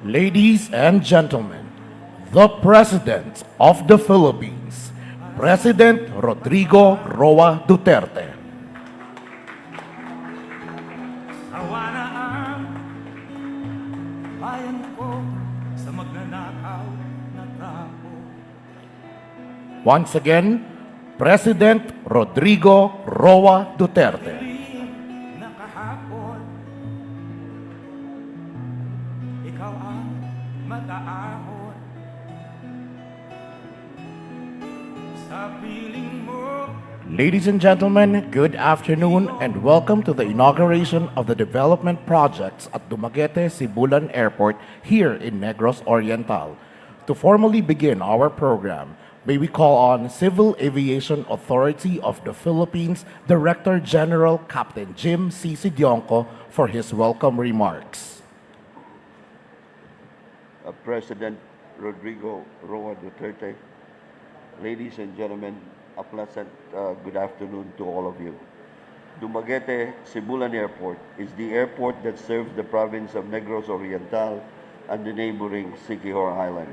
Ladies and gentlemen, the President of the Philippines, President Rodrigo Roa Duterte. Sawa na ang bayan ko sa magnanakaw na tao. Once again, President Rodrigo Roa Duterte. Na kahapon, ikaw ang mag-aahon sa piling mo. Ladies and gentlemen, good afternoon and welcome to the inauguration of the development projects at Dumaguete Sibulan Airport here in Negros Oriental. To formally begin our program, may we call on Civil Aviation Authority of the Philippines Director General Captain Jim C. Sidionco for his welcome remarks. President Rodrigo Roa Duterte, ladies and gentlemen, a pleasant good afternoon to all of you. Dumaguete Sibulan Airport is the airport that serves the province of Negros Oriental and the neighboring Siquijor Island.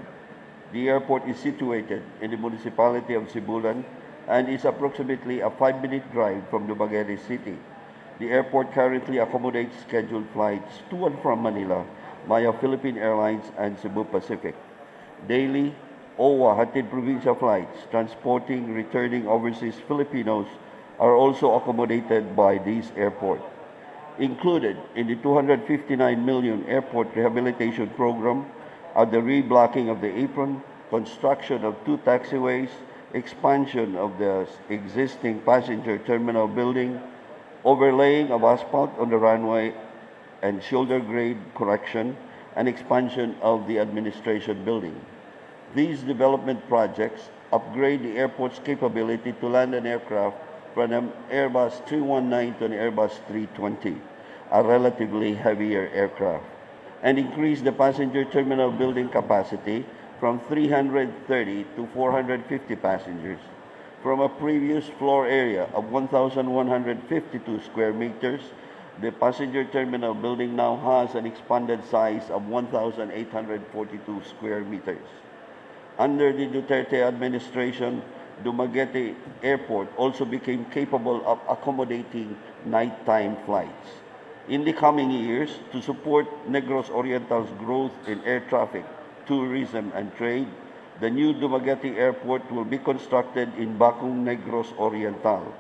The airport is situated in the municipality of Sibulan and is approximately a 5-minute drive from Dumaguete City. The airport currently accommodates scheduled flights to and from Manila via Philippine Airlines and Cebu Pacific. Daily, OWA hatid provincial flights transporting returning overseas Filipinos are also accommodated by this airport. Included in the 259 million airport rehabilitation program are the reblocking of the apron, construction of 2 taxiways, expansion of the existing passenger terminal building, overlaying of asphalt on the runway and shoulder grade correction, and expansion of the administration building. These development projects upgrade the airport's capability to land an aircraft from an Airbus 319 to an Airbus 320, a relatively heavier aircraft, and increase the passenger terminal building capacity from 330 to 450 passengers. From a previous floor area of 1,152 square meters, the passenger terminal building now has an expanded size of 1,842 square meters. Under the Duterte administration, Dumaguete Airport also became capable of accommodating nighttime flights. In the coming years, to support Negros Oriental's growth in air traffic, tourism, and trade, the new Dumaguete Airport will be constructed in Bacong, Negros Oriental.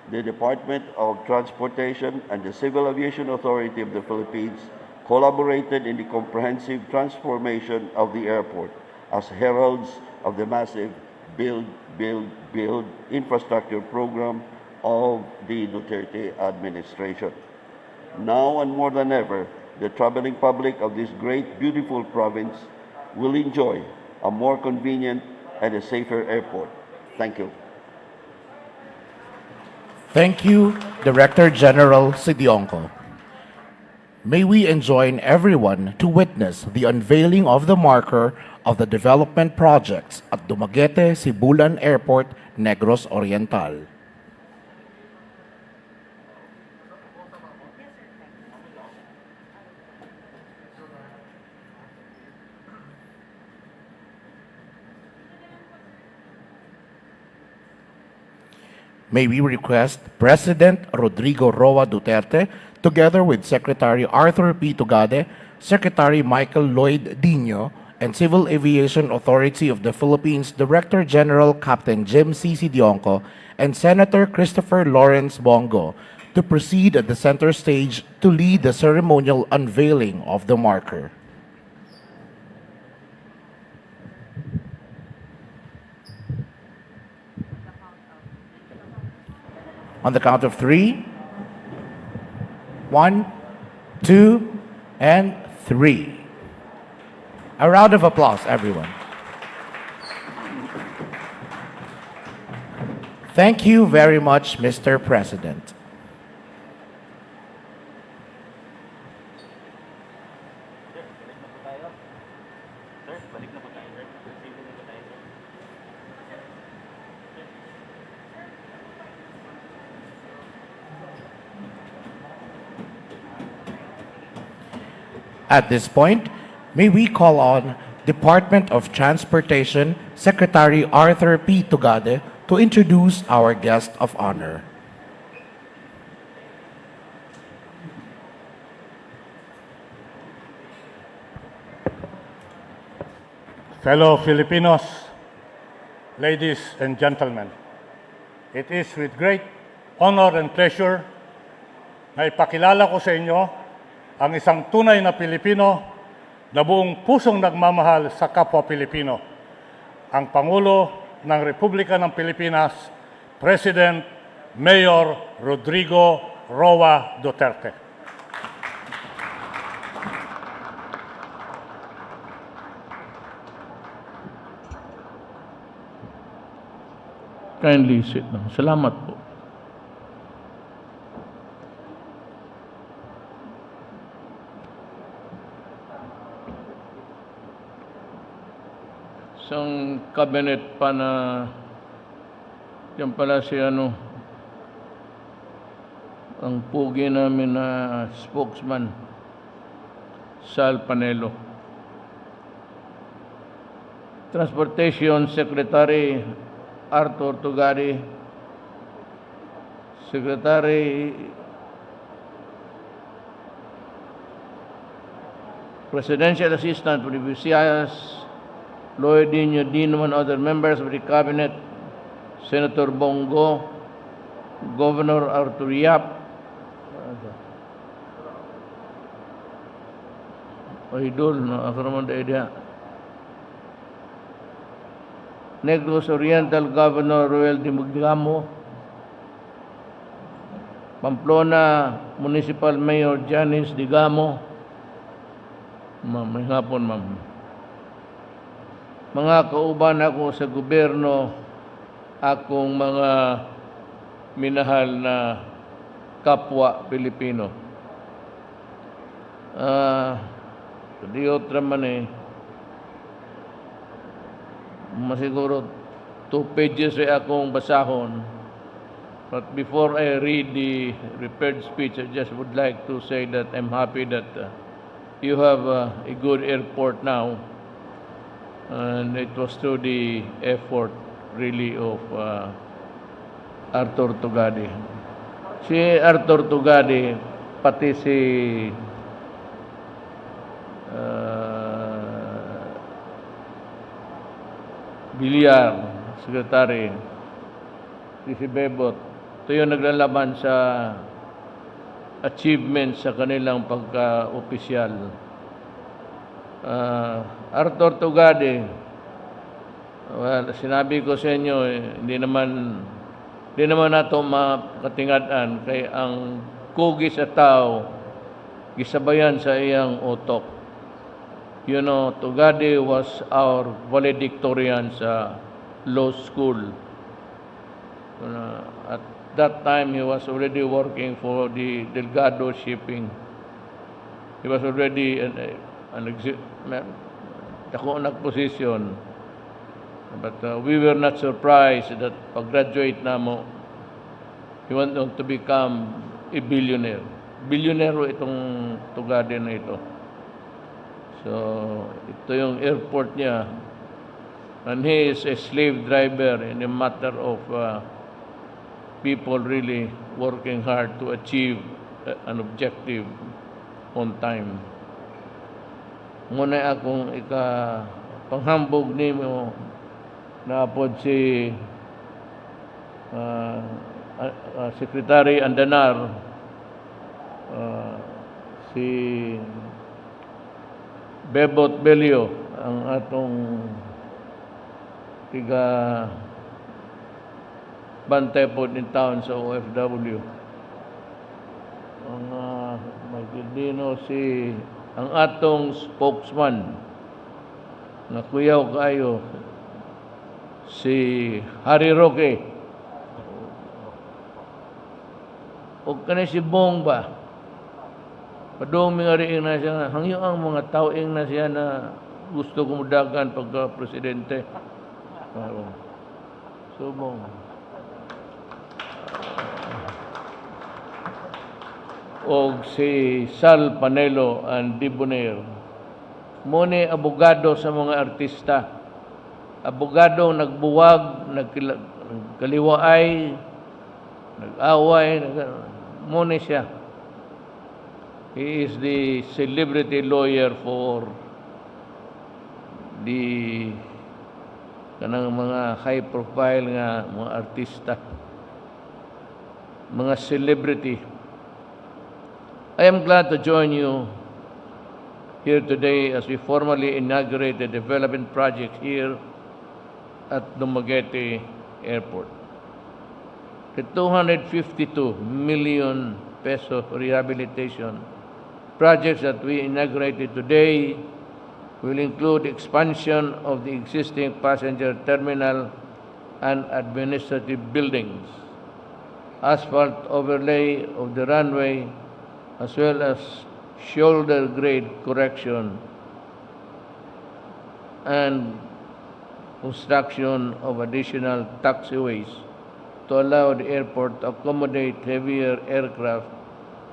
The Department of Transportation and the Civil Aviation Authority of the Philippines collaborated in the comprehensive transformation of the airport as heralds of the massive Build, Build, Build infrastructure program of the Duterte administration. Now and more than ever, the traveling public of this great, beautiful province will enjoy a more convenient and a safer airport. Thank you. Thank you, Director General Sidionco. May we enjoin everyone to witness the unveiling of the marker of the development projects at Dumaguete Sibulan Airport, Negros Oriental. May we request President Rodrigo Roa Duterte, together with Secretary Arthur P. Tugade, Secretary Michael Lloyd Dino, and Civil Aviation Authority of the Philippines Director General Captain Jim C. Sidionco, and Senator Christopher Lawrence Bongo, to proceed at the center stage to lead the ceremonial unveiling of the marker. On the count of 3, 1, 2, and 3. A round of applause, everyone. Thank you very much, Mr. President. At this point, May we call on Department of Transportation Secretary Arthur P. Tugade to introduce our guest of honor. Fellow Filipinos, ladies and gentlemen, it is with great honor and pleasure na ipakilala ko sa inyo ang isang tunay na Pilipino na buong pusong nagmamahal sa kapwa Pilipino, ang Pangulo ng Republika ng Pilipinas, President Mayor Rodrigo Roa Duterte. Kindly sit down. Salamat po. Isang cabinet pa na yan pala si ang pugi namin na spokesman, Sal Panelo. Transportation Secretary Arthur Tugade, Secretary Presidential Assistant for the Visayas, Lloyd Dino Dino and other members of the Cabinet, Senator Bongo, Governor Arthur Yap, Idol, no, ako naman idea. Negros Oriental Governor Roel Dimagamo, Pamplona Municipal Mayor Janice Digamo, ma'am, may hapon ma'am. Mga kauban ako sa gobyerno, akong mga minahal na kapwa Pilipino. Di otra man masiguro 2 pages ay akong basahon. But before I read the prepared speech, I just would like to say that I'm happy that you have a good airport now. And it was through the effort really of Arthur Tugade. Si Arthur Tugade, pati si Bilyar, Secretary, si Bebot, ito yung naglalaban sa achievements sa kanilang pagka-opisyal. Arthur Tugade, well, sinabi ko sa inyo, hindi naman nato makatingad-an kay ang kugi sa tao, gisabayan sa iyang utok. You know, Tugade was our valedictorian sa law school. At that time, he was already working for the Delgado Shipping. He was already dako nag-position. But we were not surprised that pag-graduate namo, he went on to become a billionaire. Billionaire itong Tugade na ito. So, ito yung airport niya. And he is a slave driver in a matter of people really working hard to achieve an objective on time. Muna akong panghambog nimo na po si Secretary Andanar, si Bebot Belio, ang atong bantay po din taon sa OFW. Ang magdino ang atong spokesman na kuyaw kayo, si Harry Roque. O kanay si Bong ba? Padong mga riing na siya, hangyo ang mga tauing na siya na gusto kumudagan pagka-presidente. Subong. O si Sal Panelo and Debonair. Muni abogado sa mga artista. Abogado nagbuwag, nagkaliwaay, nag-away, muni siya. He is the celebrity lawyer for the kanang mga high profile nga mga artista, mga celebrity. I am glad to join you here today as we formally inaugurate the development project here at Dumaguete Airport. The 252 million peso rehabilitation projects that we inaugurated today will include expansion of the existing passenger terminal and administrative buildings, asphalt overlay of the runway, as well as shoulder grade correction and construction of additional taxiways to allow the airport to accommodate heavier aircraft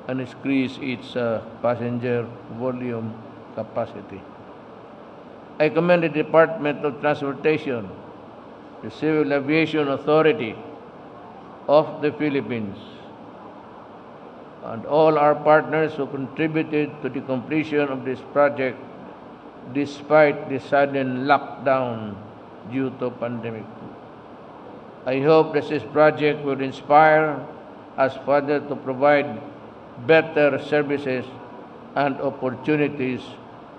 and increase its passenger volume capacity. I commend the Department of Transportation, the Civil Aviation Authority of the Philippines, and all our partners who contributed to the completion of this project despite the sudden lockdown due to pandemic. I hope that this project will inspire us further to provide better services and opportunities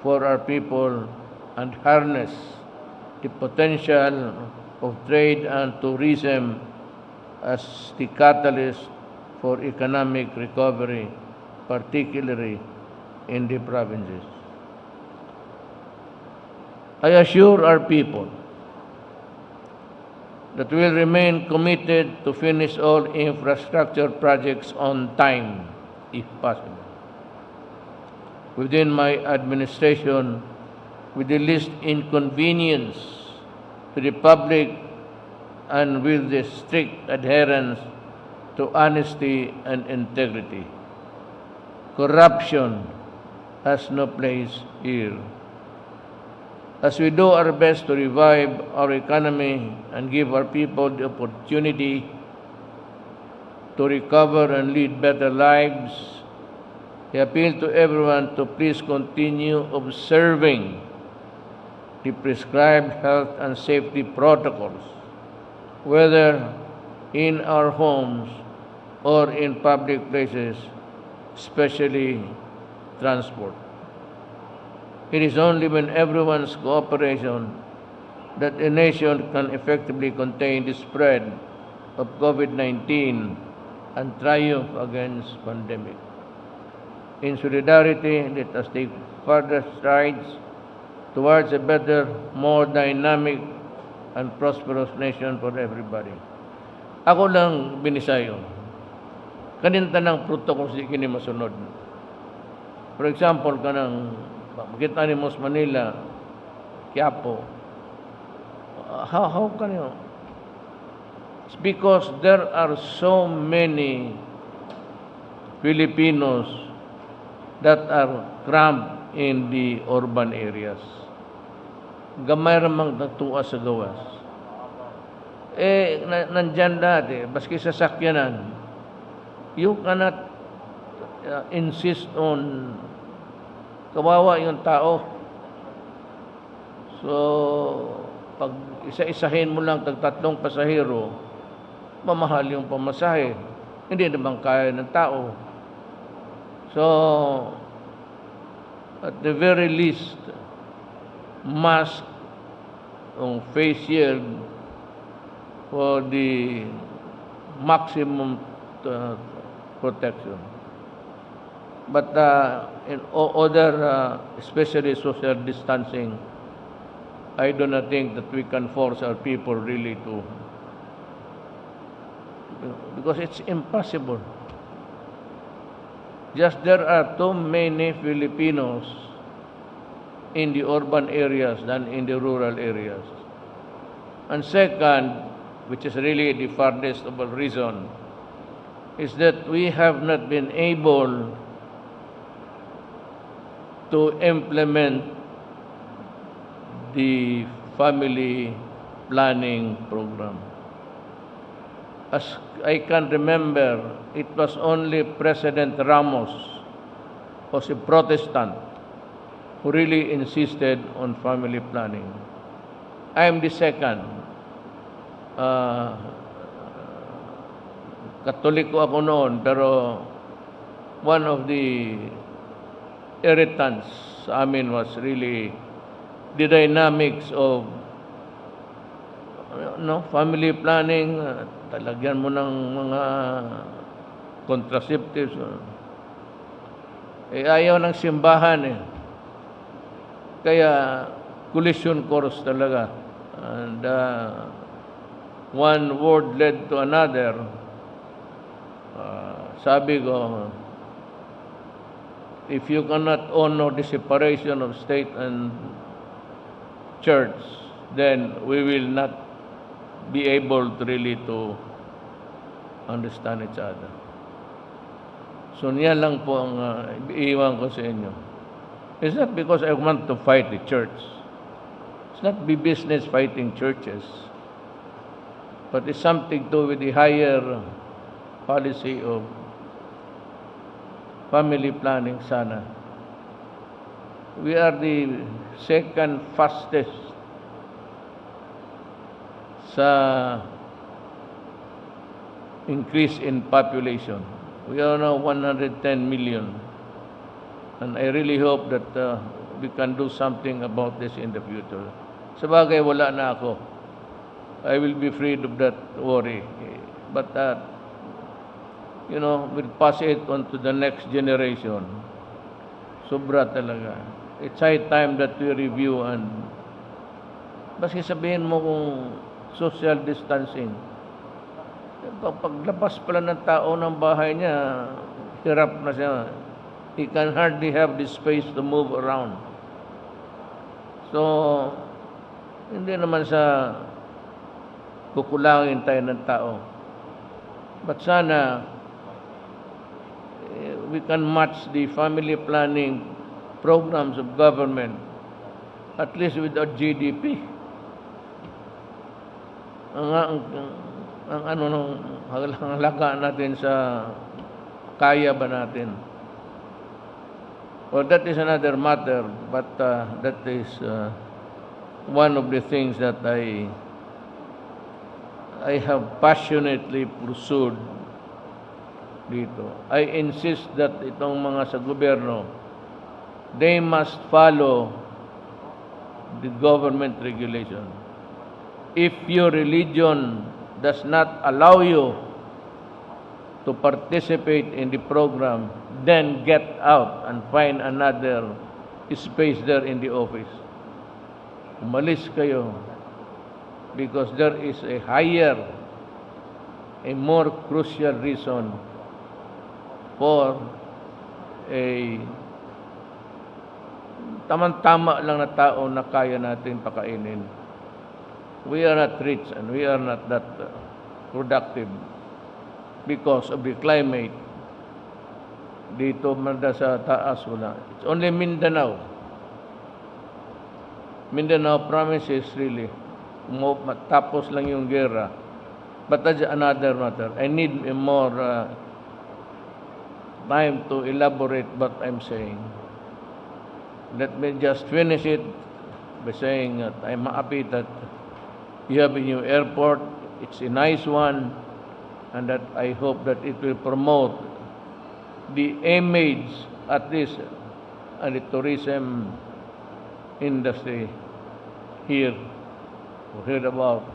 for our people and harness the potential of trade and tourism as the catalyst for economic recovery, particularly in the provinces. I assure our people that we will remain committed to finish all infrastructure projects on time, if possible, within my administration, with the least inconvenience to the public and with the strict adherence to honesty and integrity. Corruption has no place here. As we do our best to revive our economy and give our people the opportunity to recover and lead better lives, I appeal to everyone to please continue observing the prescribed health and safety protocols, whether in our homes or in public places, especially transport. It is only when everyone's cooperation that a nation can effectively contain the spread of COVID-19 and triumph against pandemic. In solidarity, let us take further strides towards a better, more dynamic, and prosperous nation for everybody. Ako lang binisayo. Kaninta ng protocol si kini masunod. For example, kanang makita ni Mos Manila, Quiapo. How can you? It's because there are so many Filipinos that are cramped in the urban areas. Gamay ramang natuwa sa gawas. Nandyan dati, baski sa sakyanan, you cannot insist on kawawa yung tao. So, pag isa-isahin mo lang tagtatlong pasahero, mamahal yung pamasahe. Hindi naman kaya ng tao. So, at the very least, mask o face shield for the maximum protection. But in other, especially social distancing, I do not think that we can force our people really to, because it's impossible. Just there are too many Filipinos in the urban areas than in the rural areas. And second, which is really the farthest of all reason, is that we have not been able to implement the family planning program. As I can remember, it was only President Ramos, who was a Protestant, who really insisted on family planning. I am the second. Katoliko ako noon, pero one of the irritants sa amin was really the dynamics of family planning. Talagyan mo ng mga contraceptives. Ayaw ng simbahan eh. Kaya collision course talaga. And one word led to another. Sabi ko, if you cannot honor the separation of state and church, then we will not be able to really to understand each other. So niyan lang po ang iiwan ko sa inyo. It's not because I want to fight the church. It's not be business fighting churches. But it's something to do with the higher policy of family planning sana. We are the second fastest sa increase in population. We are now 110 million. And I really hope that we can do something about this in the future. Sabagay, wala na ako. I will be freed of that worry. But, we'll pass it on to the next generation. Sobra talaga. It's high time that we review and basta sabihin mo kung social distancing. Paglabas pala ng tao ng bahay niya, hirap na siya. He can hardly have the space to move around. So, hindi naman sa kukulangin tayo ng tao. But sana, we can match the family planning programs of government, at least with our GDP. Ang halaga natin sa kaya ba natin. Well, that is another matter, but that is one of the things that I have passionately pursued dito. I insist that itong mga sa gobyerno, they must follow the government regulation. If your religion does not allow you to participate in the program, then get out and find another space there in the office. Umalis kayo because there is a higher, a more crucial reason for a tamang-tama lang na tao na kaya natin pakainin. We are not rich and we are not that productive because of the climate. Dito manda sa taas wala. It's only Mindanao. Mindanao province is really matapos lang yung gera. But that's another matter. I need more time to elaborate what I'm saying. Let me just finish it by saying that I'm happy that you have a new airport. It's a nice one, and that I hope that it will promote the image, at least, and the tourism industry here, or heard about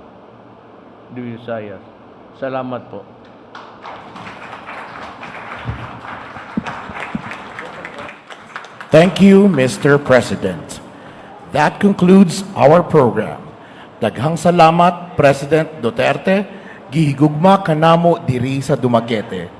the Visayas. Salamat po. Thank you, Mr. President. That concludes our program. Daghang salamat, President Duterte. Gihigugma kanamo diri sa Dumaguete.